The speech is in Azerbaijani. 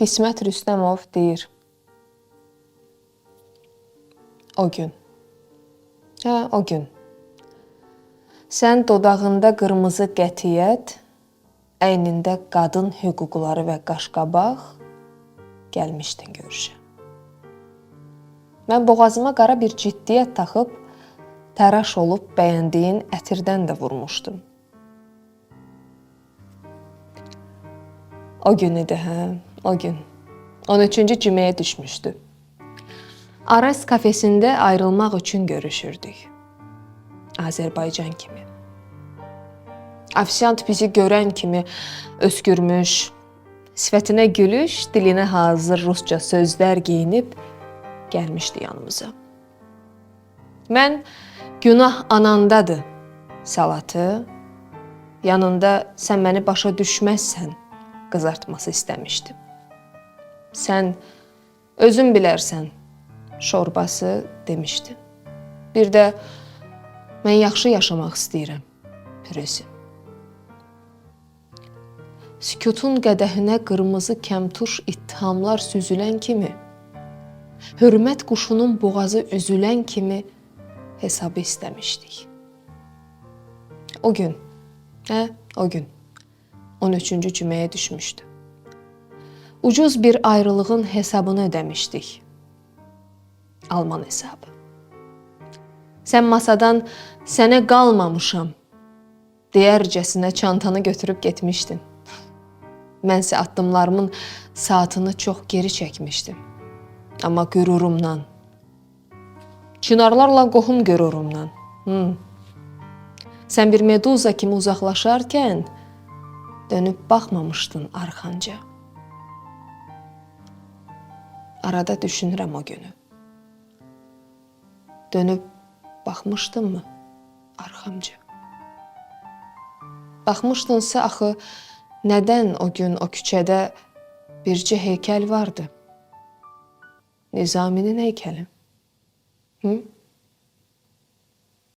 Qismət Rüstəmov deyir. O gün. O gün. Sən dodağında qırmızı qətiyyət, əynində qadın hüquqları və qaşqabaq gəlmişdin görüşə. Mən boğazıma qara bir ciddiyyət taxıb, təraş olub bəyəndiyin ətirdən də vurmuşdum. O gün idi, o gün. 13-cü cüməyə düşmüşdü. Aras kafesində ayrılmaq üçün görüşürdük. Azərbaycan kimi. Afisant bizi görən kimi öskürmüş, sifətinə gülüş, dilinə hazır rusca sözlər geyinib gəlmişdi yanımıza. Mən günah anandadır salatı, yanında sən məni başa düşməzsən qızartması istəmişdim. Sən özün bilərsən şorbası demişdin. Bir də mən yaxşı yaşamaq istəyirəm püresi. Sükutun qədəhinə qırmızı kəmtuş ittihamlar süzülən kimi, hörmət quşunun boğazı üzülən kimi hesabı istəmişdik. O gün, o gün 13-cü cüməyə düşmüşdü. Ucuz bir ayrılığın hesabını ödəmişdik. Alman hesabı. Sən masadan sənə qalmamışam deyərcəsinə çantanı götürüb getmişdin. Mənsə addımlarımın saatını çox geri çəkmişdim. Amma qürurumdan, çınarlarla qohum qürurumdan. Sən bir meduza kimi uzaqlaşarkən dönüb baxmamışdın arxanca. Arada düşünürəm o günü. Dönüb baxmışdınmı arxamca? Baxmışdınsa axı nədən o gün o küçədə bircə heykəl vardı? Nizaminin heykəli.